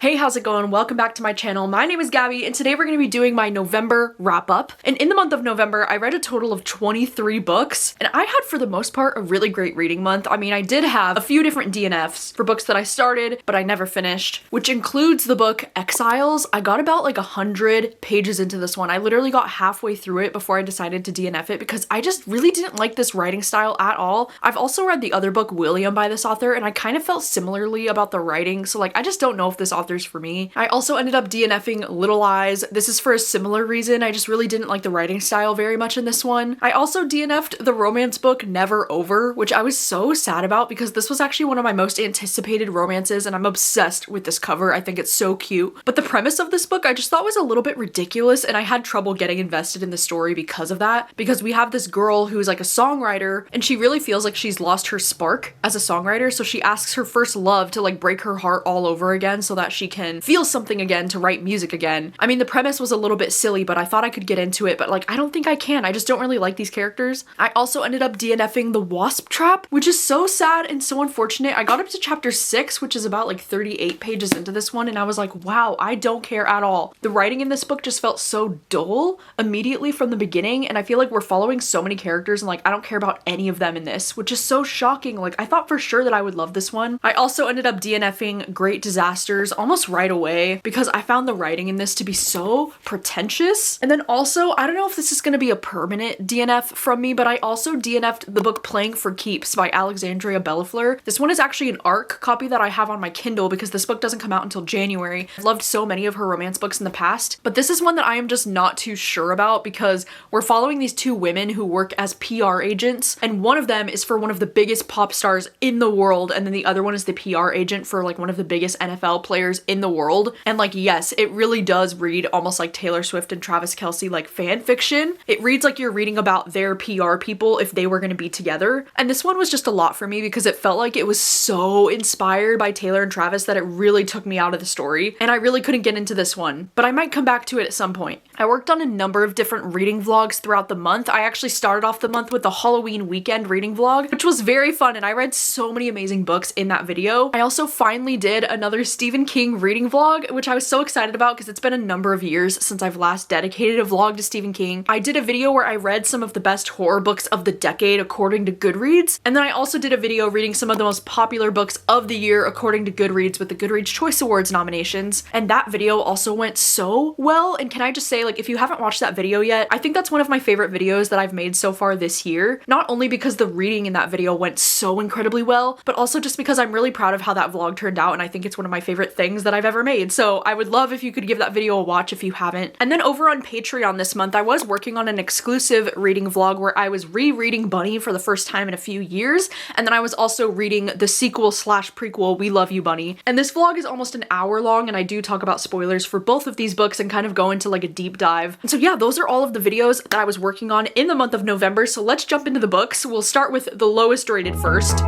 Hey, how's it going? Welcome back to my channel. My name is Gabby, and today we're going to be doing my November wrap-up. And in the month of November, I read a total of 23 books, and I had, for the most part, a really great reading month. I mean, I did have a few different DNFs for books that I started, but I never finished, which includes the book Exiles. I got about like 100 pages into this one. I literally got halfway through it before I decided to DNF it because I just really didn't like this writing style at all. I've also read the other book, William, by this author, and I kind of felt similarly about the writing, so like, I just don't know if this author's for me. I also ended up DNFing Little Eyes. This is for a similar reason. I just really didn't like the writing style very much in this one. I also DNF'd the romance book Never Over, which I was so sad about because this was actually one of my most anticipated romances and I'm obsessed with this cover. I think it's so cute. But the premise of this book I just thought was a little bit ridiculous and I had trouble getting invested in the story because of that. Because we have this girl who's like a songwriter and she really feels like she's lost her spark as a songwriter, so she asks her first love to like break her heart all over again so that she can feel something again to write music again. I mean, the premise was a little bit silly, but I thought I could get into it, but like, I don't think I can. I just don't really like these characters. I also ended up DNFing The Wasp Trap, which is so sad and so unfortunate. I got up to chapter 6, which is about like 38 pages into this one, and I was like, wow, I don't care at all. The writing in this book just felt so dull immediately from the beginning, and I feel like we're following so many characters and like, I don't care about any of them in this, which is so shocking. Like, I thought for sure that I would love this one. I also ended up DNFing Great Disasters almost right away because I found the writing in this to be so pretentious. And then also, I don't know if this is going to be a permanent DNF from me, but I also DNF'd the book Playing for Keeps by Alexandria Bellafleur. This one is actually an ARC copy that I have on my Kindle because this book doesn't come out until January. I've loved so many of her romance books in the past, but this is one that I am just not too sure about because we're following these two women who work as PR agents, and one of them is for one of the biggest pop stars in the world, and then the other one is the PR agent for like one of the biggest NFL players in the world. And like, yes, it really does read almost like Taylor Swift and Travis Kelce like fan fiction. It reads like you're reading about their PR people if they were going to be together. And this one was just a lot for me because it felt like it was so inspired by Taylor and Travis that it really took me out of the story. And I really couldn't get into this one, but I might come back to it at some point. I worked on a number of different reading vlogs throughout the month. I actually started off the month with the Halloween weekend reading vlog, which was very fun, and I read so many amazing books in that video. I also finally did another Stephen King reading vlog, which I was so excited about because it's been a number of years since I've last dedicated a vlog to Stephen King. I did a video where I read some of the best horror books of the decade according to Goodreads, and then I also did a video reading some of the most popular books of the year according to Goodreads with the Goodreads Choice Awards nominations, and that video also went so well. And can I just say, like, if you haven't watched that video yet, I think that's one of my favorite videos that I've made so far this year, not only because the reading in that video went so incredibly well, but also just because I'm really proud of how that vlog turned out, and I think it's one of my favorite things that I've ever made. So I would love if you could give that video a watch if you haven't. And then over on Patreon this month, I was working on an exclusive reading vlog where I was rereading Bunny for the first time in a few years, and then I was also reading the sequel slash prequel, We Love You, Bunny. And this vlog is almost an hour long, and I do talk about spoilers for both of these books and kind of go into like a deep dive. And so yeah, those are all of the videos that I was working on in the month of November, so let's jump into the books. We'll start with the lowest rated first.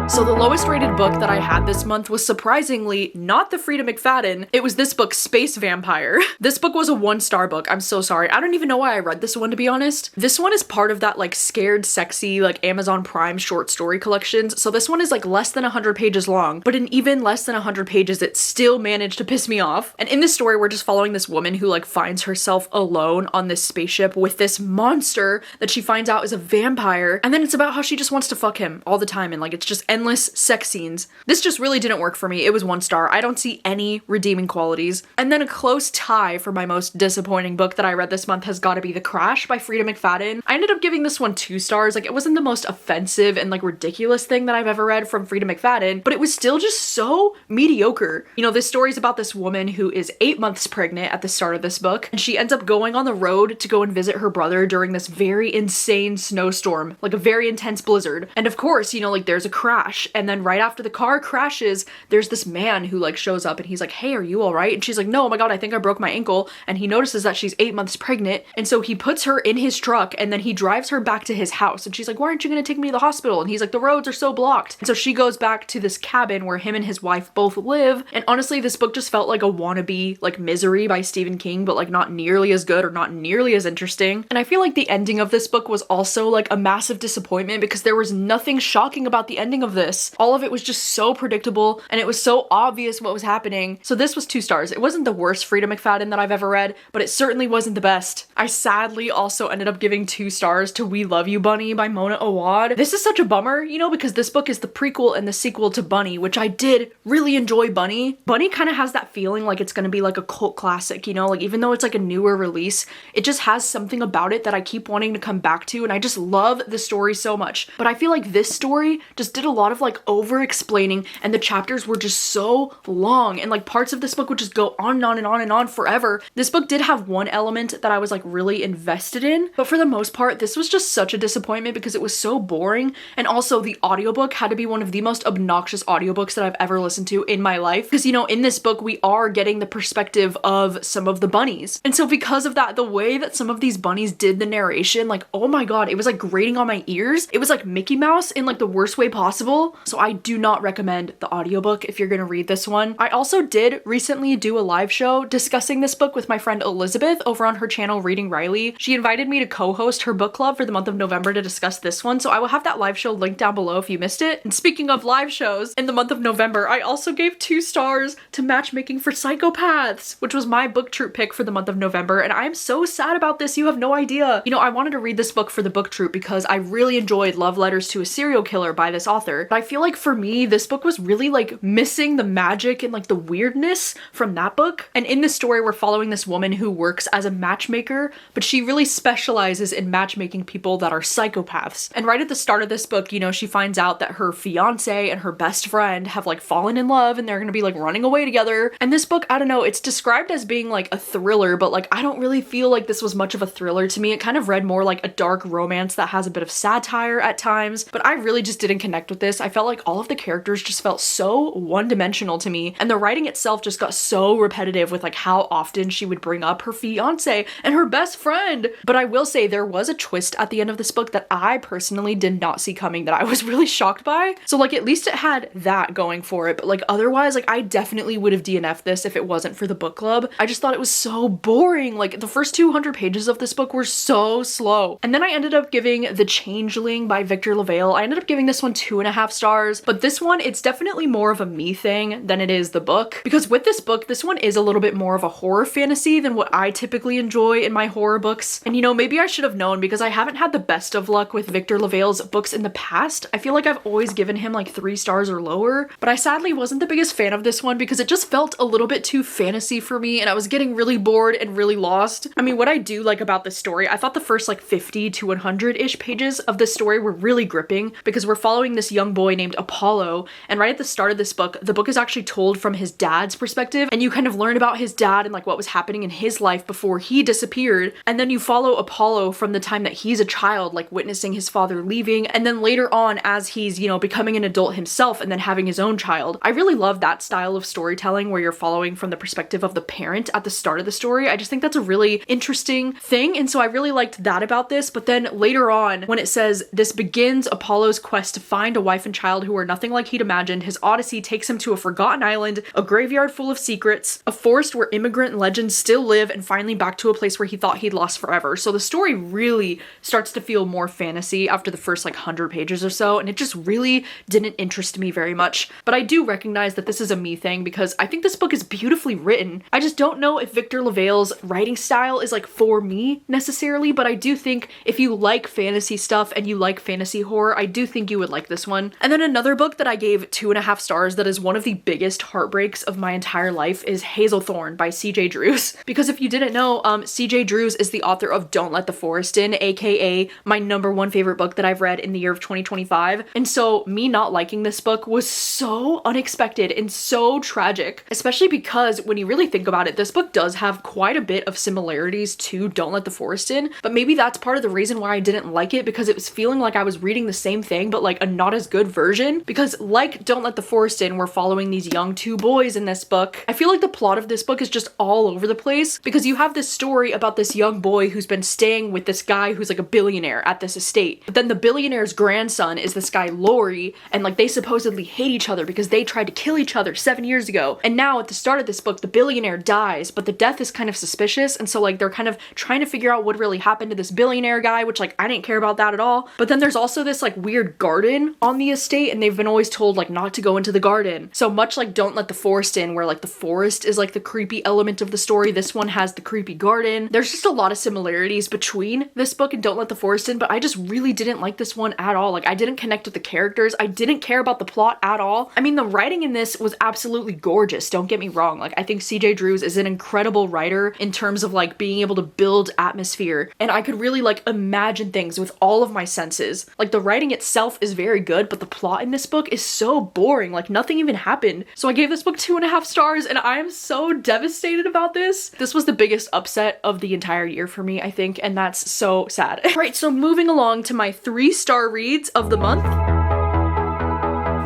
So the lowest rated book that I had this month was surprisingly not the Frida McFadden. It was this book, Space Vampire. This book was a 1-star book. I'm so sorry. I don't even know why I read this one, to be honest. This one is part of that like Scared Sexy like Amazon Prime short story collections. So this one is like less than 100 pages long, but in even less than 100 pages, it still managed to piss me off. And in this story, we're just following this woman who like finds herself alone on this spaceship with this monster that she finds out is a vampire. And then it's about how she just wants to fuck him all the time. And like, it's just endless sex scenes. This just really didn't work for me. It was 1 star. I don't see any redeeming qualities. And then a close tie for my most disappointing book that I read this month has got to be The Crash by Frida McFadden. I ended up giving this one 2 stars. Like, it wasn't the most offensive and like ridiculous thing that I've ever read from Frida McFadden, but it was still just so mediocre. You know, this story is about this woman who is 8 months pregnant at the start of this book, and she ends up going on the road to go and visit her brother during this very insane snowstorm, like a very intense blizzard. And of course, you know, like there's a crash, and then right after the car crashes, there's this man who like shows up and he's like, hey, are you all right? And she's like, no, oh my God, I think I broke my ankle. And he notices that she's 8 months pregnant. And so he puts her in his truck and then he drives her back to his house. And she's like, why aren't you going to take me to the hospital? And he's like, the roads are so blocked. And so she goes back to this cabin where him and his wife both live. And honestly, this book just felt like a wannabe like Misery by Stephen King, but like not nearly as good or not nearly as interesting. And I feel like the ending of this book was also like a massive disappointment because there was nothing shocking about the ending of this. All of it was just so predictable and it was so obvious what was happening. So this was 2 stars. It wasn't the worst Frida McFadden that I've ever read, but it certainly wasn't the best. I sadly also ended up giving 2 stars to We Love You Bunny by Mona Awad. This is such a bummer, you know, because this book is the prequel and the sequel to Bunny, which I did really enjoy Bunny. Bunny kind of has that feeling like it's gonna be like a cult classic, you know, like even though it's like a newer release, it just has something about it that I keep wanting to come back to, and I just love the story so much. But I feel like this story just did a lot of like over explaining, and the chapters were just so long, and like parts of this book would just go on and on and on and on forever. This book did have one element that I was like really invested in, but for the most part this was just such a disappointment because it was so boring, and also the audiobook had to be one of the most obnoxious audiobooks that I've ever listened to in my life, because you know, in this book we are getting the perspective of some of the bunnies, and so because of that, the way that some of these bunnies did the narration, like oh my god, it was like grating on my ears. It was like Mickey Mouse in like the worst way possible. So I do not recommend the audiobook if you're gonna read this one. I also did recently do a live show discussing this book with my friend Elizabeth over on her channel Reading Riley. She invited me to co-host her book club for the month of November to discuss this one, so I will have that live show linked down below if you missed it. And speaking of live shows, in the month of November I also gave 2 stars to Matchmaking for Psychopaths, which was my book troop pick for the month of November, and I'm so sad about this, you have no idea. You know, I wanted to read this book for the book troop because I really enjoyed Love Letters to a Serial Killer by this author, but I feel like for me this book was really like missing the magic and like the weirdness from that book. And in this story we're following this woman who works as a matchmaker, but she really specializes in matchmaking people that are psychopaths. And right at the start of this book, you know, she finds out that her fiance and her best friend have like fallen in love and they're gonna be like running away together. And this book, I don't know, it's described as being like a thriller, but like I don't really feel like this was much of a thriller to me. It kind of read more like a dark romance that has a bit of satire at times, but I really just didn't connect with this. I felt like all of the characters just felt so one-dimensional to me, and the writing itself just got so repetitive with like how often she would bring up her fiance and her best friend. But I will say there was a twist at the end of this book that I personally did not see coming, that I was really shocked by. So like at least it had that going for it, but like otherwise, like I definitely would have DNF'd this if it wasn't for the book club. I just thought it was so boring. Like the first 200 pages of this book were so slow. And then I ended up giving The Changeling by Victor LaValle. I ended up giving this one 2.5 stars, but this one, it's definitely more of a me thing than it is the book, because with this book, this one is a little bit more of a horror fantasy than what I typically enjoy in my horror books. And you know, maybe I should have known because I haven't had the best of luck with Victor LaValle's books in the past. I feel like I've always given him like 3 stars or lower, but I sadly wasn't the biggest fan of this one because it just felt a little bit too fantasy for me and I was getting really bored and really lost. I mean, what I do like about this story, I thought the first like 50 to 100-ish pages of this story were really gripping because we're following this young boy named Apollo, and right at the start of this book, the book is actually told from his dad's perspective, and you kind of learn about his dad and like what was happening in his life before he disappeared, and then you follow Apollo from the time that he's a child, like witnessing his father leaving, and then later on as he's, you know, becoming an adult himself and then having his own child. I really love that style of storytelling where you're following from the perspective of the parent at the start of the story. I just think that's a really interesting thing, and so I really liked that about this. But then later on, when it says, this begins Apollo's quest to find a wife and child who are nothing like he'd imagined, his odyssey takes him to a forgotten island, a graveyard full of secrets, a forest where immigrant legends still live, and finally back to a place where he thought he'd lost forever. So the story really starts to feel more fantasy after the first like 100 pages or so, and it just really didn't interest me very much. But I do recognize that this is a me thing because I think this book is beautifully written. I just don't know if Victor LaValle's writing style is like for me necessarily, but I do think if you like fantasy stuff and you like fantasy horror, I do think you would like this one. And then another book that I gave 2.5 stars that is one of the biggest heartbreaks of my entire life is Hazelthorn by C.J. Drews. Because if you didn't know, C.J. Drews is the author of Don't Let the Forest In, aka my #1 favorite book that I've read in the year of 2025. And so me not liking this book was so unexpected and so tragic, especially because when you really think about it, this book does have quite a bit of similarities to Don't Let the Forest In, but maybe that's part of the reason why I didn't like it, because it was feeling like I was reading the same thing but like a not as good version. Because like Don't Let the Forest In, we're following these young 2 boys in this book. I feel like the plot of this book is just all over the place because you have this story about this young boy who's been staying with this guy who's like a billionaire at this estate, but then the billionaire's grandson is this guy Laurie, and like they supposedly hate each other because they tried to kill each other 7 years ago. And now at the start of this book, the billionaire dies, but the death is kind of suspicious, and so like they're kind of trying to figure out what really happened to this billionaire guy, which like I didn't care about that at all. But then there's also this like weird garden on on the estate and they've been always told like not to go into the garden. So much like Don't Let the Forest In, where like the forest is like the creepy element of the story, this one has the creepy garden. There's just a lot of similarities between this book and Don't Let the Forest In, but I just really didn't like this one at all. Like I didn't connect with the characters. I didn't care about the plot at all. I mean, the writing in this was absolutely gorgeous. Don't get me wrong. Like I think CJ Drews is an incredible writer in terms of like being able to build atmosphere. And I could really like imagine things with all of my senses. Like the writing itself is very good, but the plot in this book is so boring. Like nothing even happened. So I gave this book 2.5 stars and I am so devastated about this. This was the biggest upset of the entire year for me, I think, and that's so sad. Right, so moving along to my 3-star reads of the month.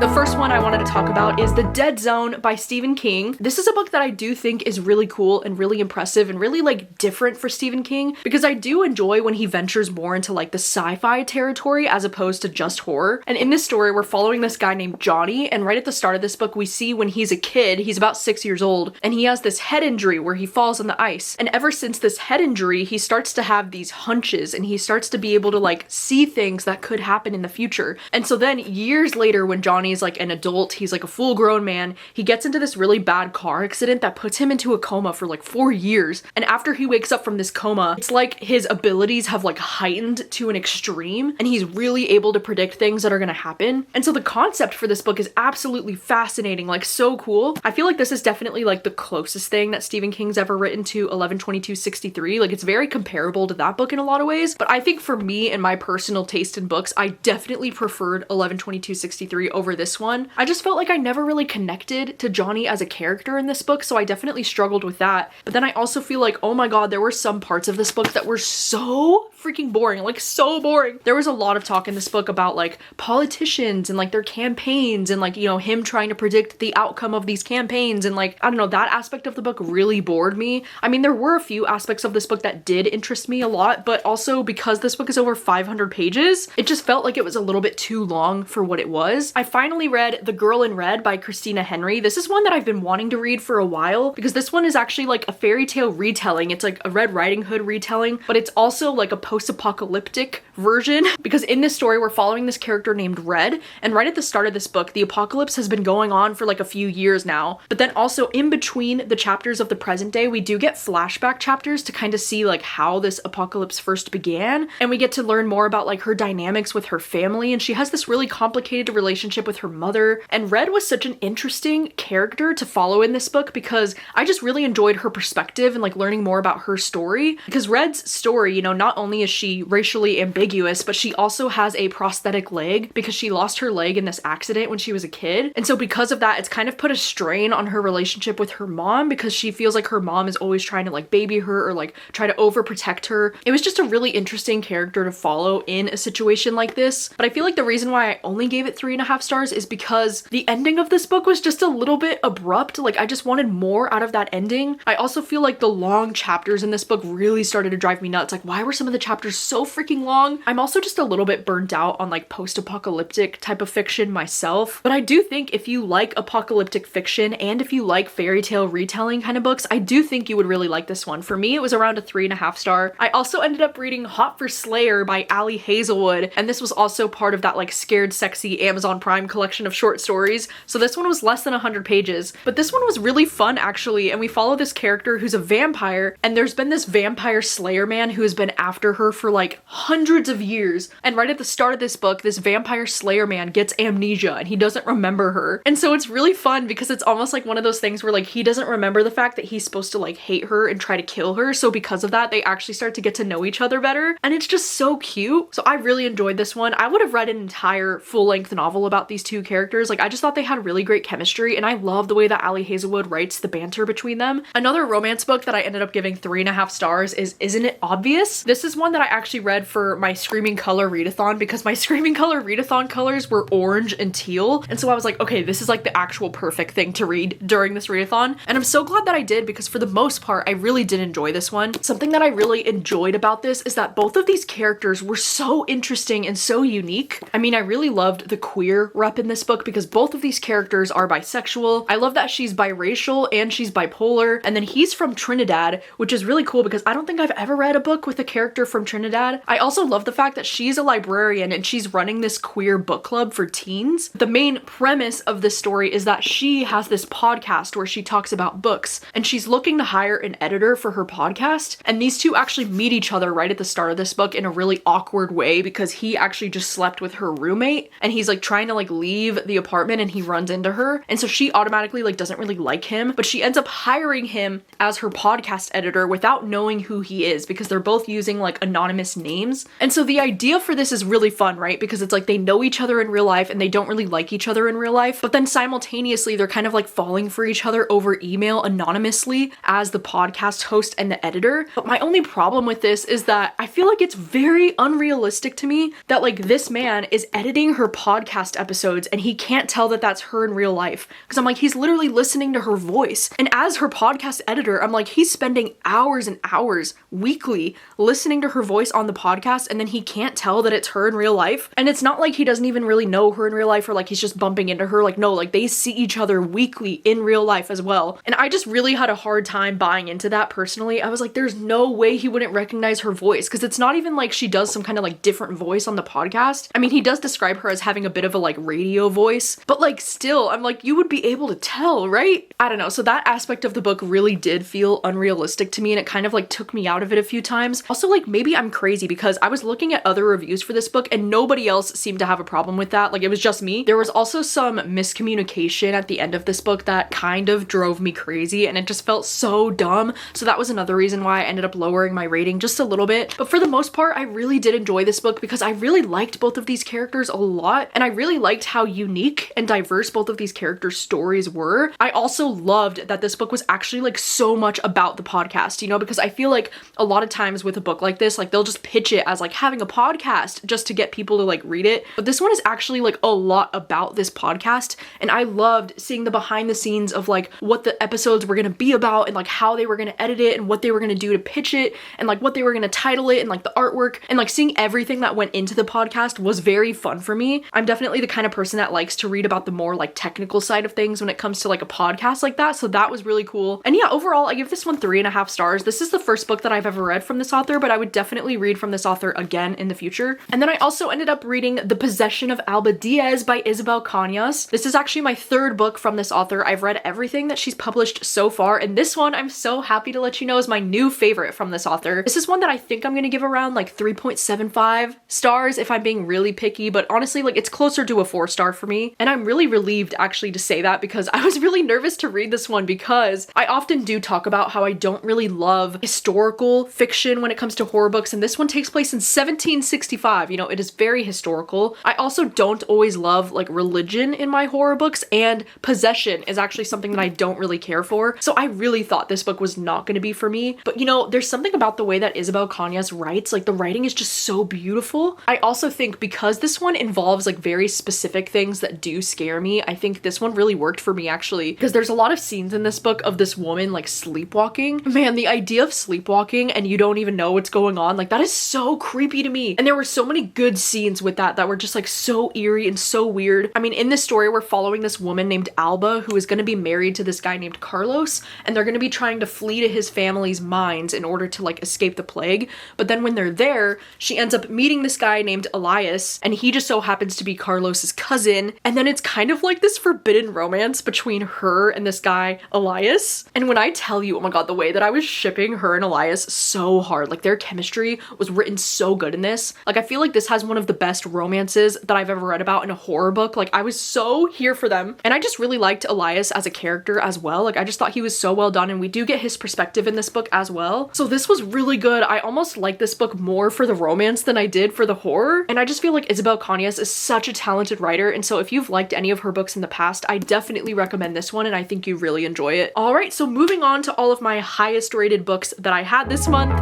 The first one I wanted to talk about is The Dead Zone by Stephen King. This is a book that I do think is really cool and really impressive and really like different for Stephen King, because I do enjoy when he ventures more into like the sci-fi territory as opposed to just horror. And in this story, we're following this guy named Johnny, and right at the start of this book, we see when he's a kid, he's about 6 years old, and he has this head injury where he falls on the ice. And ever since this head injury, he starts to have these hunches and he starts to be able to like see things that could happen in the future. And so then years later, when Johnny's like an adult, he's like a full-grown man, he gets into this really bad car accident that puts him into a coma for like 4 years. And after he wakes up from this coma, it's like his abilities have like heightened to an extreme and he's really able to predict things that are gonna happen. And so the concept for this book is absolutely fascinating, like so cool. I feel like this is definitely like the closest thing that Stephen King's ever written to 11/22/63. Like it's very comparable to that book in a lot of ways, but I think for me and my personal taste in books, I definitely preferred 11/22/63 over this one. I just felt like I never really connected to Johnny as a character in this book, so I definitely struggled with that. But then I also feel like, oh my god, there were some parts of this book that were so freaking boring, like so boring. There was a lot of talk in this book about like politicians and like their campaigns and like, you know, him trying to predict the outcome of these campaigns, and like, I don't know, that aspect of the book really bored me. I mean, there were a few aspects of this book that did interest me a lot, but also because this book is over 500 pages, it just felt like it was a little bit too long for what it was. I finally read The Girl in Red by Christina Henry. This is one that I've been wanting to read for a while because this one is actually like a fairy tale retelling. It's like a Red Riding Hood retelling, but it's also like a post-apocalyptic version, because in this story we're following this character named Red, and right at the start of this book, the apocalypse has been going on for like a few years now. But then also in between the chapters of the present day, we do get flashback chapters to kind of see like how this apocalypse first began, and we get to learn more about like her dynamics with her family, and she has this really complicated relationship with her mother. And Red was such an interesting character to follow in this book because I just really enjoyed her perspective and like learning more about her story, because Red's story, you know, not only is she racially ambiguous, but she also has a prosthetic leg because she lost her leg in this accident when she was a kid. And so because of that, it's kind of put a strain on her relationship with her mom, because she feels like her mom is always trying to like baby her or like try to overprotect her. It was just a really interesting character to follow in a situation like this. But I feel like the reason why I only gave it 3.5 stars is because the ending of this book was just a little bit abrupt. Like I just wanted more out of that ending. I also feel like the long chapters in this book really started to drive me nuts. Like, why were some of the chapters so freaking long? I'm also just a little bit burnt out on like post-apocalyptic type of fiction myself, but I do think if you like apocalyptic fiction and if you like fairy tale retelling kind of books, I do think you would really like this one. For me, it was around a 3.5 star. I also ended up reading Hot for Slayer by Ali Hazelwood, and this was also part of that like Scared Sexy Amazon Prime collection of short stories. So this one was less than 100 pages, but this one was really fun actually, and we follow this character who's a vampire, and there's been this vampire slayer man who has been after her for like hundreds of years. And right at the start of this book, this vampire slayer man gets amnesia and he doesn't remember her. And so it's really fun because it's almost like one of those things where like he doesn't remember the fact that he's supposed to like hate her and try to kill her. So because of that, they actually start to get to know each other better. And it's just so cute. So I really enjoyed this one. I would have read an entire full-length novel about these two characters. Like I just thought they had really great chemistry, and I love the way that Ali Hazelwood writes the banter between them. Another romance book that I ended up giving 3.5 stars is Isn't It Obvious? This is one that I actually read for my Screaming Color readathon because my Screaming Color readathon colors were orange and teal. And so I was like, okay, this is like the actual perfect thing to read during this readathon. And I'm so glad that I did, because for the most part, I really did enjoy this one. Something that I really enjoyed about this is that both of these characters were so interesting and so unique. I mean, I really loved the queer rep in this book because both of these characters are bisexual. I love that she's biracial and she's bipolar. And then he's from Trinidad, which is really cool because I don't think I've ever read a book with a character from Trinidad. I also love the fact that she's a librarian and she's running this queer book club for teens. The main premise of this story is that she has this podcast where she talks about books, and she's looking to hire an editor for her podcast, and these two actually meet each other right at the start of this book in a really awkward way because he actually just slept with her roommate, and he's like trying to like leave the apartment and he runs into her, and so she automatically like doesn't really like him, but she ends up hiring him as her podcast editor without knowing who he is because they're both using like anonymous names. And so the idea for this is really fun, right? Because it's like they know each other in real life and they don't really like each other in real life, but then simultaneously they're kind of like falling for each other over email anonymously as the podcast host and the editor. But my only problem with this is that I feel like it's very unrealistic to me that like this man is editing her podcast episodes and he can't tell that that's her in real life, because I'm like, he's literally listening to her voice, and as her podcast editor I'm like, he's spending hours and hours weekly listening to her voice on the podcast, and then he can't tell that it's her in real life. And it's not like he doesn't even really know her in real life or like he's just bumping into her. Like, no, like they see each other weekly in real life as well. And I just really had a hard time buying into that personally. I was like, there's no way he wouldn't recognize her voice, because it's not even like she does some kind of like different voice on the podcast. I mean, he does describe her as having a bit of a like radio voice, but like still, I'm like, you would be able to tell, right? I don't know. So that aspect of the book really did feel unrealistic to me, and it kind of like took me out of it a few times. Also, like maybe I'm crazy because I was looking at other reviews for this book and nobody else seemed to have a problem with that. Like it was just me. There was also some miscommunication at the end of this book that kind of drove me crazy, and it just felt so dumb. So that was another reason why I ended up lowering my rating just a little bit. But for the most part, I really did enjoy this book because I really liked both of these characters a lot, and I really liked how unique and diverse both of these characters' stories were. I also loved that this book was actually like so much about the podcast, you know, because I feel like a lot of times with a book like this, like they'll just pitch it as like having a podcast just to get people to like read it. But this one is actually like a lot about this podcast, and I loved seeing the behind the scenes of like what the episodes were going to be about and like how they were going to edit it and what they were going to do to pitch it and like what they were going to title it and like the artwork, and like seeing everything that went into the podcast was very fun for me. I'm definitely the kind of person that likes to read about the more like technical side of things when it comes to like a podcast like that, so that was really cool. And yeah, overall I give this one 3.5 stars. This is the first book that I've ever read from this author, but I would definitely read from this author again in the future. And then I also ended up reading The Possession of Alba Diaz by Isabel Cañas. This is actually my third book from this author. I've read everything that she's published so far, and this one I'm so happy to let you know is my new favorite from this author. This is one that I think I'm gonna give around like 3.75 stars if I'm being really picky, but honestly like it's closer to a 4-star for me. And I'm really relieved actually to say that, because I was really nervous to read this one because I often do talk about how I don't really love historical fiction when it comes to horror books, and this one takes place in 1765. You know, it is very historical. I also don't always love like religion in my horror books, and possession is actually something that I don't really care for. So I really thought this book was not going to be for me. But you know, there's something about the way that Isabel Cañas writes, like the writing is just so beautiful. I also think because this one involves like very specific things that do scare me, I think this one really worked for me actually, because there's a lot of scenes in this book of this woman like sleepwalking. Man, the idea of sleepwalking and you don't even know what's going on, like that is so creepy to me. And there were so many good scenes with that were just like so eerie and so weird. I mean, in this story we're following this woman named Alba who is going to be married to this guy named Carlos, and they're going to be trying to flee to his family's mines in order to like escape the plague. But then when they're there, she ends up meeting this guy named Elias, and he just so happens to be Carlos's cousin. And then it's kind of like this forbidden romance between her and this guy Elias. And when I tell you, oh my god, the way that I was shipping her and Elias so hard, like their chemistry was written so good in this. Like I feel like this has one of the best romances that I've ever read about in a horror book. Like I was so here for them, and I just really liked Elias as a character as well. Like I just thought he was so well done, and we do get his perspective in this book as well. So this was really good. I almost like this book more for the romance than I did for the horror, and I just feel like Isabel Cañas is such a talented writer, and so if you've liked any of her books in the past, I definitely recommend this one, and I think you really enjoy it. All right, so moving on to all of my highest rated books that I had this month.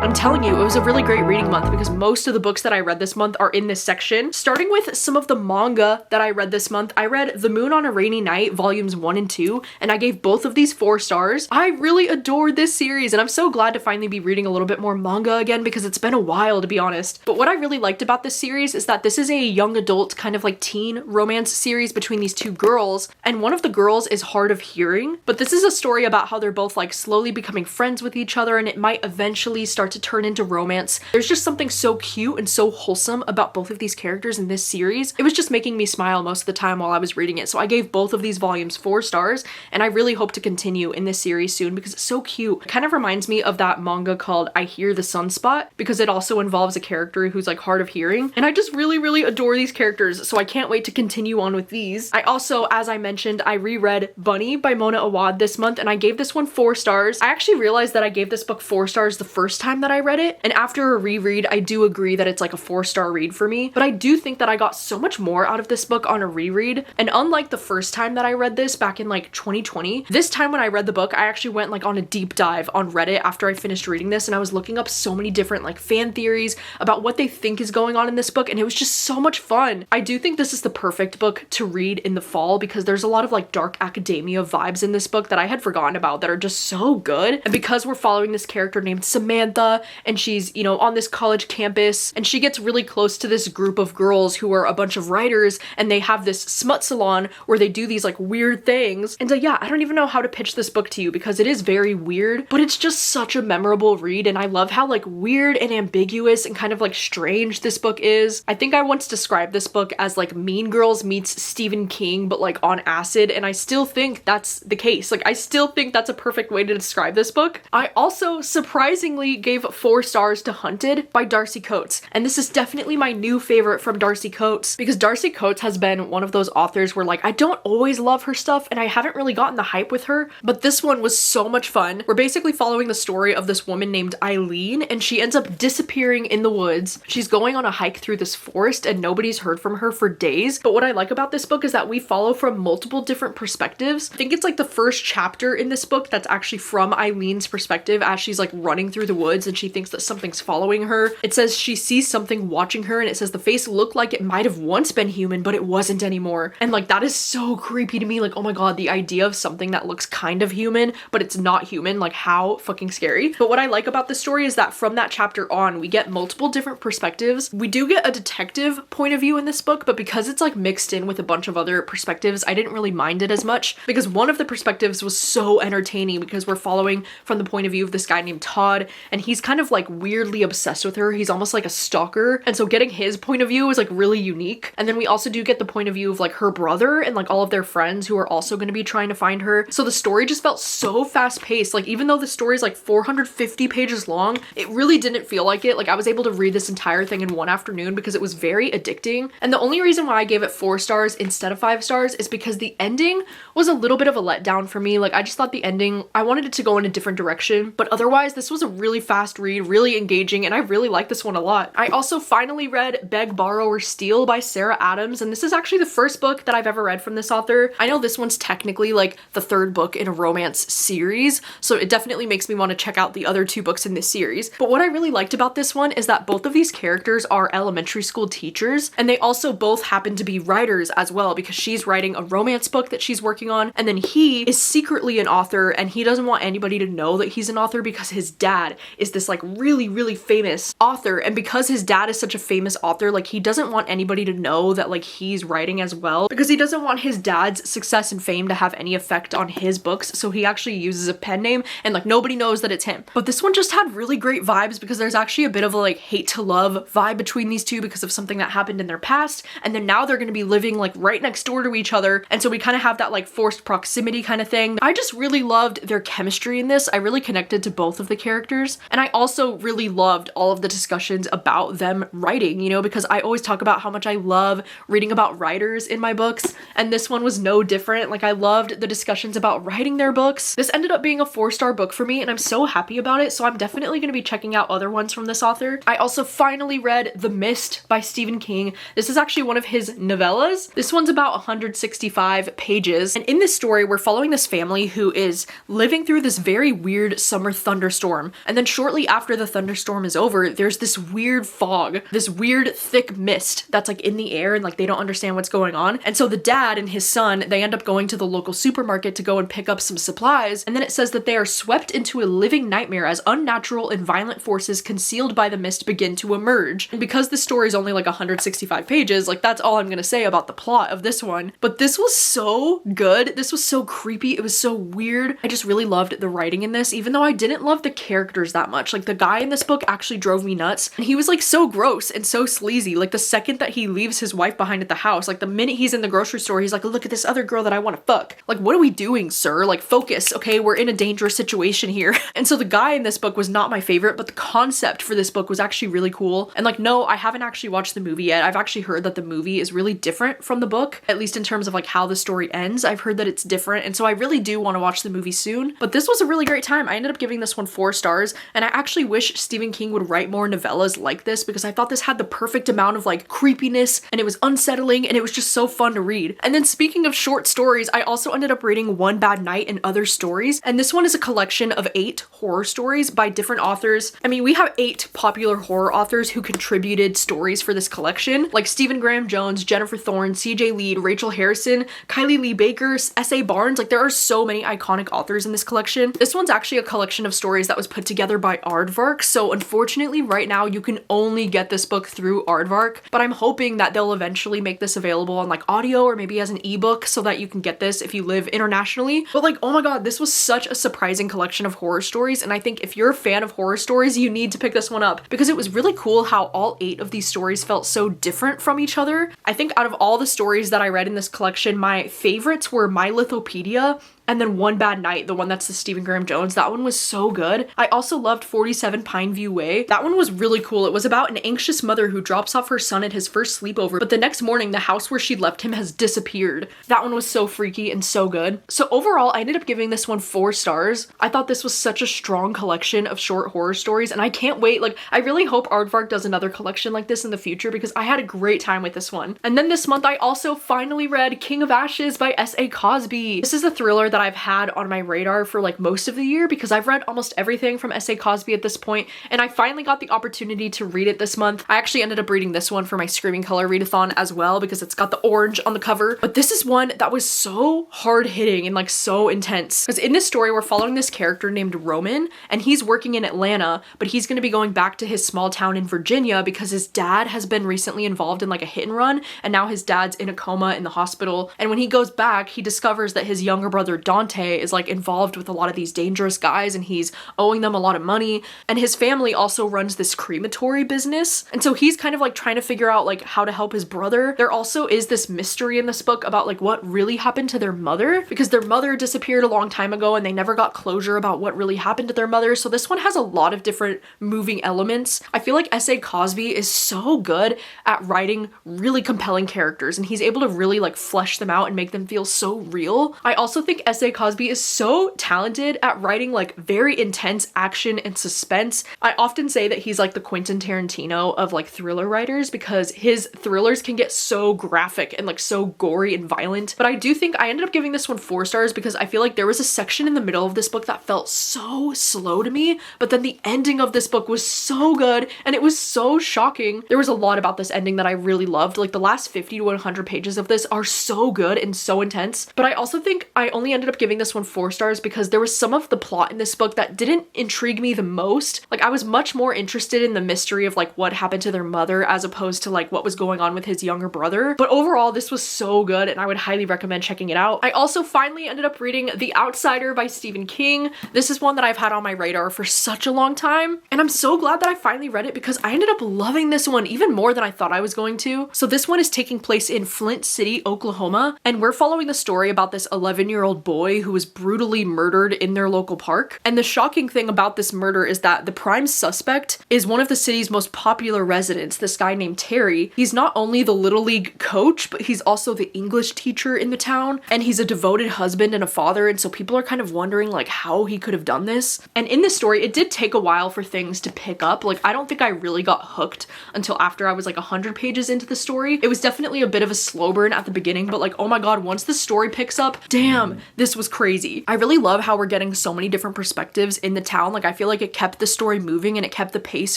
I'm telling you, it was a really great reading month because most of the books that I read this month are in this section. Starting with some of the manga that I read this month, I read The Moon on a Rainy Night, volumes 1 and 2, and I gave both of these 4 stars. I really adored this series, and I'm so glad to finally be reading a little bit more manga again because it's been a while, to be honest. But what I really liked about this series is that this is a young adult kind of like teen romance series between these two girls, and one of the girls is hard of hearing. But this is a story about how they're both like slowly becoming friends with each other, and it might eventually start to turn into romance. There's just something so cute and so wholesome about both of these characters in this series. It was just making me smile most of the time while I was reading it. So I gave both of these volumes 4 stars, and I really hope to continue in this series soon because it's so cute. It kind of reminds me of that manga called I Hear the Sunspot because it also involves a character who's like hard of hearing. And I just really adore these characters, so I can't wait to continue on with these. I also, as I mentioned, I reread Bunny by Mona Awad this month, and I gave this one 4 stars. I actually realized that I gave this book 4 stars the first time that I read it, and after a reread, I do agree that it's like a 4-star read for me, but I do think that I got so much more out of this book on a reread. And unlike the first time that I read this back in like 2020, this time when I read the book, I actually went like on a deep dive on Reddit after I finished reading this, and I was looking up so many different like fan theories about what they think is going on in this book, and it was just so much fun. I do think this is the perfect book to read in the fall because there's a lot of like dark academia vibes in this book that I had forgotten about that are just so good. And because we're following this character named Samantha, and she's, you know, on this college campus, and she gets really close to this group of girls who are a bunch of writers, and they have this smut salon where they do these like weird things. And yeah, I don't even know how to pitch this book to you because it is very weird, but it's just such a memorable read, and I love how like weird and ambiguous and kind of like strange this book is. I think I once described this book as like Mean Girls meets Stephen King, but like on acid, and I still think that's the case. Like, I still think that's a perfect way to describe this book. I also surprisingly gave 4 stars to Hunted by Darcy Coates, and this is definitely my new favorite from Darcy Coates because Darcy Coates has been one of those authors where like I don't always love her stuff and I haven't really gotten the hype with her, but this one was so much fun. We're basically following the story of this woman named Eileen, and she ends up disappearing in the woods. She's going on a hike through this forest and nobody's heard from her for days. But what I like about this book is that we follow from multiple different perspectives. I think it's like the first chapter in this book that's actually from Eileen's perspective as she's like running through the woods and she thinks that something's following her. It says she sees something watching her, and it says the face looked like it might have once been human, but it wasn't anymore. And like that is so creepy to me. Like, oh my god, the idea of something that looks kind of human but it's not human, like how fucking scary. But what I like about this story is that from that chapter on, we get multiple different perspectives. We do get a detective point of view in this book, but because it's like mixed in with a bunch of other perspectives, I didn't really mind it as much because one of the perspectives was so entertaining because we're following from the point of view of this guy named Todd, and he's kind of like weirdly obsessed with her. He's almost like a stalker, and so getting his point of view is like really unique. And then we also do get the point of view of like her brother and like all of their friends who are also going to be trying to find her. So the story just felt so fast paced. Like, even though the story is like 450 pages long, it really didn't feel like it. Like, I was able to read this entire thing in one afternoon because it was very addicting. And the only reason why I gave it 4 stars instead of 5 stars is because the ending was a little bit of a letdown for me. Like, I just thought the ending, I wanted it to go in a different direction, but otherwise this was a really fast read, really engaging, and I really like this one a lot. I also finally read Beg, Borrow, or Steal by Sarah Adams, and this is actually the first book that I've ever read from this author. I know this one's technically like the 3rd book in a romance series, so it definitely makes me want to check out the other 2 books in this series. But what I really liked about this one is that both of these characters are elementary school teachers, and they also both happen to be writers as well because she's writing a romance book that she's working on, and then he is secretly an author, and he doesn't want anybody to know that he's an author because his dad is this like really famous author, and because his dad is such a famous author, like he doesn't want anybody to know that like he's writing as well because he doesn't want his dad's success and fame to have any effect on his books, so he actually uses a pen name and like nobody knows that it's him. But this one just had really great vibes because there's actually a bit of a like hate to love vibe between these two because of something that happened in their past, and then now they're going to be living like right next door to each other, and so we kind of have that like forced proximity kind of thing. I just really loved their chemistry in this. I really connected to both of the characters, and I also really loved all of the discussions about them writing, you know, because I always talk about how much I love reading about writers in my books, and this one was no different. Like, I loved the discussions about writing their books. This ended up being a 4-star book for me, and I'm so happy about it, so I'm definitely going to be checking out other ones from this author. I also finally read The Mist by Stephen King. This is actually one of his novellas. This one's about 165 pages, and in this story, we're following this family who is living through this very weird summer thunderstorm, and then shortly after the thunderstorm is over, there's this weird fog, this weird thick mist that's like in the air, and like they don't understand what's going on. And so the dad and his son, they end up going to the local supermarket to go and pick up some supplies, and then it says that they are swept into a living nightmare as unnatural and violent forces concealed by the mist begin to emerge. And because the story is only like 165 pages, like that's all I'm gonna say about the plot of this one. But this was so good. This was so creepy. It was so weird. I just really loved the writing in this, even though I didn't love the characters that much. much. Like the guy in this book actually drove me nuts, and he was like so gross and so sleazy. Like the second that he leaves his wife behind at the house, like the minute he's in the grocery store, he's like, look at this other girl that I want to fuck. Like, what are we doing, sir? Like, focus, okay? We're in a dangerous situation here. And so the guy in this book was not my favorite, but the concept for this book was actually really cool. And like, no, I haven't actually watched the movie yet. I've actually heard that the movie is really different from the book, at least in terms of like how the story ends. I've heard that it's different, and so I really do want to watch the movie soon. But this was a really great time. I ended up giving this one 4 stars, and I actually wish Stephen King would write more novellas like this, because I thought this had the perfect amount of like creepiness, and it was unsettling, and it was just so fun to read. And then speaking of short stories, I also ended up reading One Bad Night and Other Stories, and this one is a collection of 8 horror stories by different authors. I mean, we have 8 popular horror authors who contributed stories for this collection, like Stephen Graham Jones, Jennifer Thorne, CJ Lead, Rachel Harrison, Kylie Lee Baker, S.A. Barnes. Like, there are so many iconic authors in this collection. This one's actually a collection of stories that was put together by Aardvark, so unfortunately right now you can only get this book through Aardvark, but I'm hoping that they'll eventually make this available on like audio or maybe as an ebook so that you can get this if you live internationally. But like, oh my god, this was such a surprising collection of horror stories, and I think if you're a fan of horror stories, you need to pick this one up, because it was really cool how all 8 of these stories felt so different from each other. I think out of all the stories that I read in this collection, my favorites were My Lithopedia, and then One Bad Night, the one that's the Stephen Graham Jones. That one was so good. I also loved 47 Pineview Way. That one was really cool. It was about an anxious mother who drops off her son at his first sleepover, but the next morning the house where she left him has disappeared. That one was so freaky and so good. So overall, I ended up giving this one 4 stars. I thought this was such a strong collection of short horror stories, and I can't wait. Like, I really hope Aardvark does another collection like this in the future, because I had a great time with this one. And then this month I also finally read King of Ashes by S.A. Cosby. This is a thriller that I've had on my radar for like most of the year, because I've read almost everything from S.A. Cosby at this point, and I finally got the opportunity to read it this month. I actually ended up reading this one for my Screaming Color readathon as well, because it's got the orange on the cover. But this is one that was so hard-hitting and like so intense, because in this story we're following this character named Roman, and he's working in Atlanta, but he's going to be going back to his small town in Virginia because his dad has been recently involved in like a hit and run, and now his dad's in a coma in the hospital. And when he goes back, he discovers that his younger brother Dante is like involved with a lot of these dangerous guys, and he's owing them a lot of money, and his family also runs this crematory business, and so he's kind of like trying to figure out like how to help his brother. There also is this mystery in this book about like what really happened to their mother, because their mother disappeared a long time ago and they never got closure about what really happened to their mother. So this one has a lot of different moving elements. I feel like S.A. Cosby is so good at writing really compelling characters, and he's able to really like flesh them out and make them feel so real. I also think S.A. Cosby is so talented at writing like very intense action and suspense. I often say that he's like the Quentin Tarantino of like thriller writers, because his thrillers can get so graphic and like so gory and violent. But I do think I ended up giving this one 4 stars, because I feel like there was a section in the middle of this book that felt so slow to me, but then the ending of this book was so good and it was so shocking. There was a lot about this ending that I really loved. Like the last 50 to 100 pages of this are so good and so intense. But I also think I only ended up giving this one 4 stars because there was some of the plot in this book that didn't intrigue me the most. Like, I was much more interested in the mystery of like what happened to their mother as opposed to like what was going on with his younger brother. But overall, this was so good and I would highly recommend checking it out. I also finally ended up reading The Outsider by Stephen King. This is one that I've had on my radar for such a long time, and I'm so glad that I finally read it because I ended up loving this one even more than I thought I was going to. So this one is taking place in Flint City, Oklahoma, and we're following the story about this 11-year-old boy who was brutally murdered in their local park. And the shocking thing about this murder is that the prime suspect is one of the city's most popular residents, this guy named Terry. He's not only the Little League coach, but he's also the English teacher in the town, and he's a devoted husband and a father, and so people are kind of wondering like how he could have done this. And in this story, it did take a while for things to pick up. Like, I don't think I really got hooked until after I was like 100 pages into the story. It was definitely a bit of a slow burn at the beginning, but like, oh my god, once the story picks up, damn, this was crazy. I really love how we're getting so many different perspectives in the town. Like, I feel like it kept the story moving and it kept the pace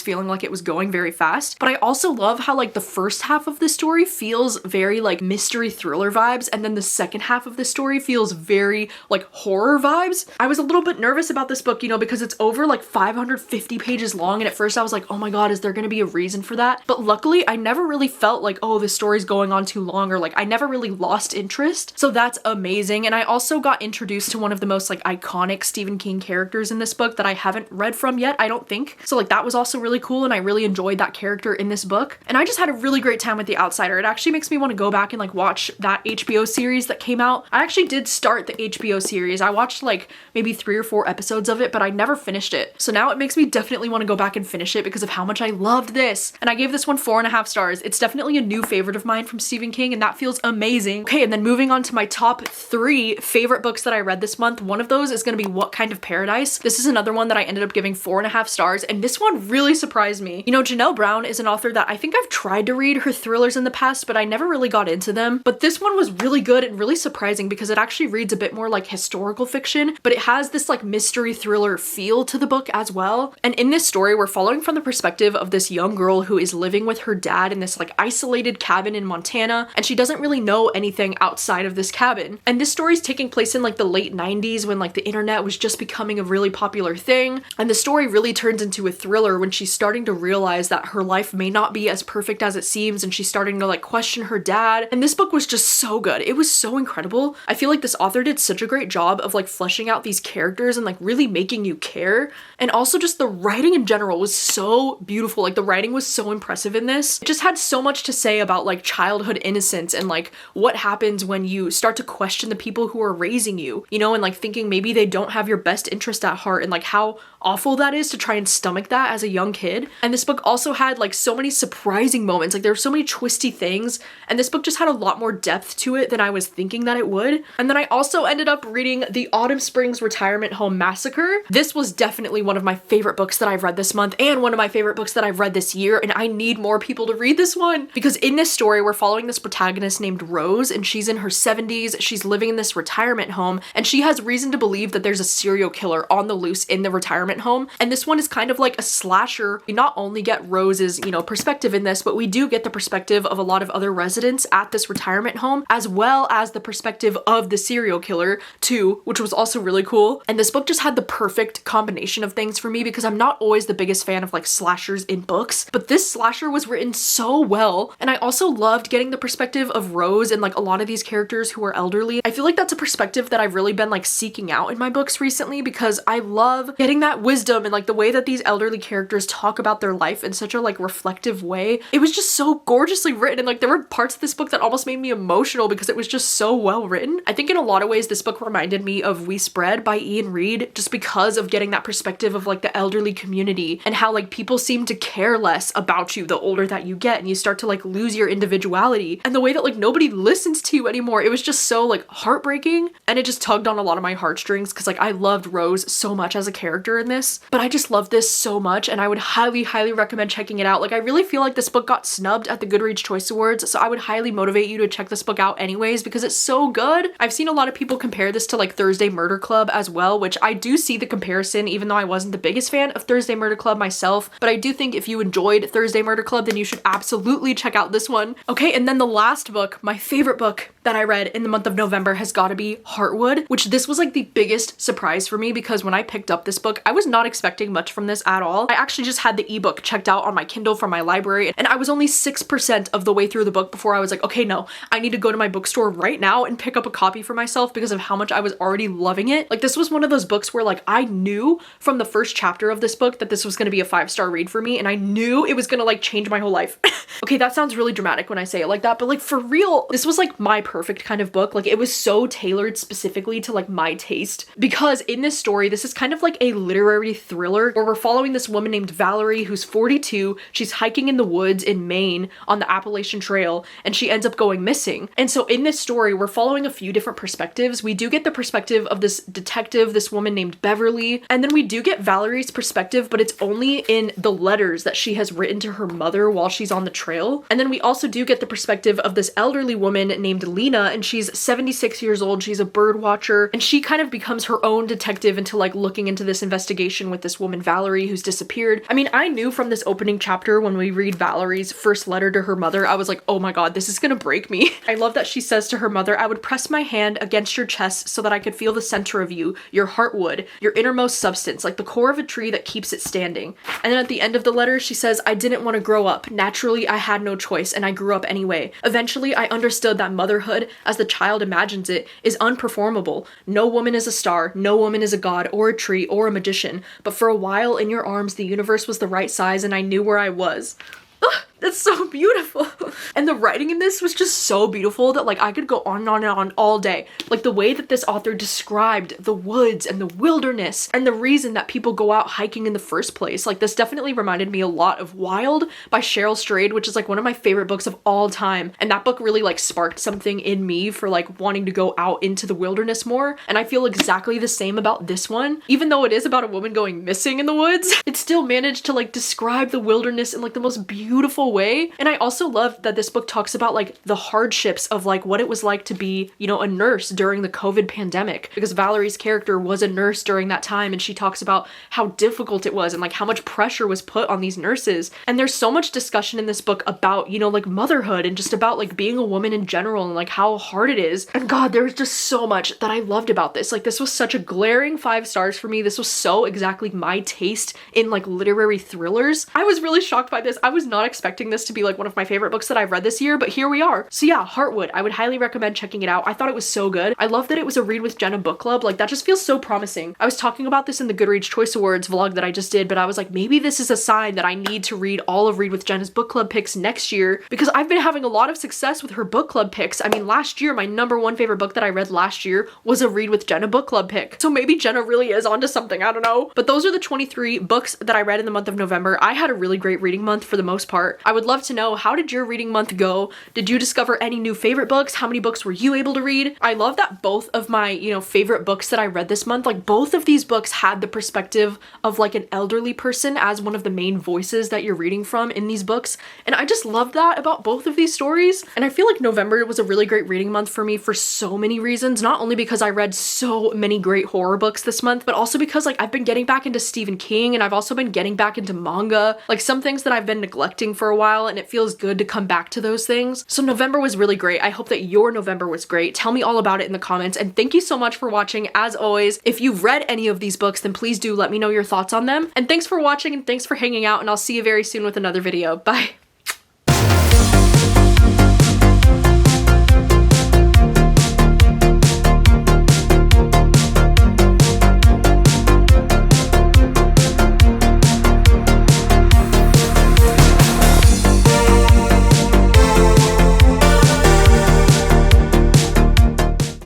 feeling like it was going very fast. But I also love how like the first half of the story feels very like mystery thriller vibes, and then the second half of the story feels very like horror vibes. I was a little bit nervous about this book, you know, because it's over like 550 pages long, and at first I was like, oh my god, is there gonna be a reason for that? But luckily I never really felt like, oh, this story's going on too long, or like I never really lost interest. So that's amazing. And I also got got introduced to one of the most like iconic Stephen King characters in this book that I haven't read from yet, I don't think. So like that was also really cool, and I really enjoyed that character in this book. And I just had a really great time with The Outsider. It actually makes me want to go back and like watch that HBO series that came out. I actually did start the HBO series. I watched like maybe 3 or 4 episodes of it, but I never finished it. So now it makes me definitely want to go back and finish it because of how much I loved this. And I gave this one 4.5 stars. It's definitely a new favorite of mine from Stephen King, and that feels amazing. Okay, and then moving on to my top 3 favorite books that I read this month. One of those is going to be What Kind of Paradise. This is another one that I ended up giving 4.5 stars, and this one really surprised me. You know, Janelle Brown is an author that I think I've tried to read her thrillers in the past, but I never really got into them. But this one was really good and really surprising because it actually reads a bit more like historical fiction, but it has this like mystery thriller feel to the book as well. And in this story, we're following from the perspective of this young girl who is living with her dad in this like isolated cabin in Montana, and she doesn't really know anything outside of this cabin. And this story is taking place in like the late 90s when like the internet was just becoming a really popular thing. And the story really turns into a thriller when she's starting to realize that her life may not be as perfect as it seems, and she's starting to like question her dad. And this book was just so good. It was so incredible. I feel like this author did such a great job of like fleshing out these characters and like really making you care. And also just the writing in general was so beautiful. Like the writing was so impressive in this. It just had so much to say about like childhood innocence and like what happens when you start to question the people who are raising you, you know, and like thinking maybe they don't have your best interest at heart, and like how awful that is to try and stomach that as a young kid. And this book also had like so many surprising moments. Like there were so many twisty things, and this book just had a lot more depth to it than I was thinking that it would. And then I also ended up reading The Autumn Springs Retirement Home Massacre. This was definitely one of my favorite books that I've read this month, and one of my favorite books that I've read this year, and I need more people to read this one because in this story we're following this protagonist named Rose, and she's in her 70s. She's living in this retirement home, and she has reason to believe that there's a serial killer on the loose in the retirement home. And this one is kind of like a slasher. We not only get Rose's, you know, perspective in this, but we do get the perspective of a lot of other residents at this retirement home, as well as the perspective of the serial killer too, which was also really cool. And this book just had the perfect combination of things for me because I'm not always the biggest fan of like slashers in books, but this slasher was written so well. And I also loved getting the perspective of Rose and like a lot of these characters who are elderly. I feel like that's a perspective that I've really been like seeking out in my books recently because I love getting that wisdom and like the way that these elderly characters talk about their life in such a like reflective way. It was just so gorgeously written, and like there were parts of this book that almost made me emotional because it was just so well written. I think in a lot of ways this book reminded me of We Spread by Ian Reid, just because of getting that perspective of like the elderly community and how like people seem to care less about you the older that you get, and you start to like lose your individuality, and the way that like nobody listens to you anymore. It was just so like heartbreaking, and it just tugged on a lot of my heartstrings because like I loved Rose so much as a character in this, but I just love this so much, and I would highly recommend checking it out. Like I really feel like this book got snubbed at the Goodreads Choice Awards, so I would highly motivate you to check this book out anyways because it's so good. I've seen a lot of people compare this to like Thursday Murder Club as well, which I do see the comparison even though I wasn't the biggest fan of Thursday Murder Club myself, but I do think if you enjoyed Thursday Murder Club then you should absolutely check out this one. Okay, and then the last book, my favorite book that I read in the month of November has got to be Heartwood, which this was like the biggest surprise for me because when I picked up this book, I was not expecting much from this at all. I actually just had the ebook checked out on my Kindle from my library, and I was only 6% of the way through the book before I was like, okay, no, I need to go to my bookstore right now and pick up a copy for myself because of how much I was already loving it. Like this was one of those books where like I knew from the first chapter of this book that this was going to be a 5-star read for me, and I knew it was going to like change my whole life. Okay, that sounds really dramatic when I say it like that, but like for real, this was like my perfect kind of book. Like it was so tailored specifically to like my taste, because in this story, this is kind of like a literary thriller where we're following this woman named Valerie who's 42. She's hiking in the woods in Maine on the Appalachian Trail, and she ends up going missing. And so in this story, we're following a few different perspectives. We do get the perspective of this detective, this woman named Beverly, and then we do get Valerie's perspective, but it's only in the letters that she has written to her mother while she's on the trail. And then we also do get the perspective of this elderly woman named Lena, and she's 76 years old. She's a bird watcher, and she kind of becomes her own detective into like looking into this investigation with this woman Valerie who's disappeared. I mean, I knew from this opening chapter when we read Valerie's first letter to her mother, I was like, oh my god, this is gonna break me. I love that she says to her mother, I would press my hand against your chest so that I could feel the center of you, your heartwood, your innermost substance, like the core of a tree that keeps it standing. And then at the end of the letter, she says, I didn't want to grow up. Naturally, I had no choice, and I grew up anyway. Eventually, I understood that motherhood womanhood, as the child imagines it, is unperformable. No woman is a star, no woman is a god or a tree or a magician, but for a while in your arms the universe was the right size and I knew where I was. Ugh, that's so beautiful. And the writing in this was just so beautiful that like I could go on and on and on all day. Like the way that this author described the woods and the wilderness and the reason that people go out hiking in the first place. Like this definitely reminded me a lot of Wild by Cheryl Strayed, which is like one of my favorite books of all time. And that book really like sparked something in me for like wanting to go out into the wilderness more. And I feel exactly the same about this one. Even though it is about a woman going missing in the woods, it still managed to like describe the wilderness in like the most beautiful way. And I also love that this book talks about like the hardships of like what it was like to be, you know, a nurse during the COVID pandemic, because Valerie's character was a nurse during that time, and she talks about how difficult it was and like how much pressure was put on these nurses. And there's so much discussion in this book about, you know, like motherhood and just about like being a woman in general and like how hard it is. And God, there was just so much that I loved about this. Like this was such a glaring 5 stars for me. This was so exactly my taste in like literary thrillers. I was really shocked by this. I was not expecting this to be like one of my favorite books that I've read this year, but here we are. So yeah, Heartwood, I would highly recommend checking it out. I thought it was so good. I love that it was a Read with Jenna book club. Like that just feels so promising. I was talking about this in the Goodreads Choice Awards vlog that I just did, but I was like, maybe this is a sign that I need to read all of Read with Jenna's book club picks next year, because I've been having a lot of success with her book club picks. I mean, last year, my #1 favorite book that I read last year was a Read with Jenna book club pick. So maybe Jenna really is onto something, I don't know. But those are the 23 books that I read in the month of November. I had a really great reading month for the most part. I would love to know, how did your reading month go? Did you discover any new favorite books? How many books were you able to read? I love that both of my, you know, favorite books that I read this month, like both of these books had the perspective of like an elderly person as one of the main voices that you're reading from in these books. And I just love that about both of these stories. And I feel like November was a really great reading month for me for so many reasons, not only because I read so many great horror books this month, but also because like I've been getting back into Stephen King, and I've also been getting back into manga, like some things that I've been neglecting for a while, and it feels good to come back to those things. So November was really great. I hope that your November was great. Tell me all about it in the comments, and thank you so much for watching. As always, if you've read any of these books, then please do let me know your thoughts on them. And thanks for watching, and thanks for hanging out, and I'll see you very soon with another video. Bye!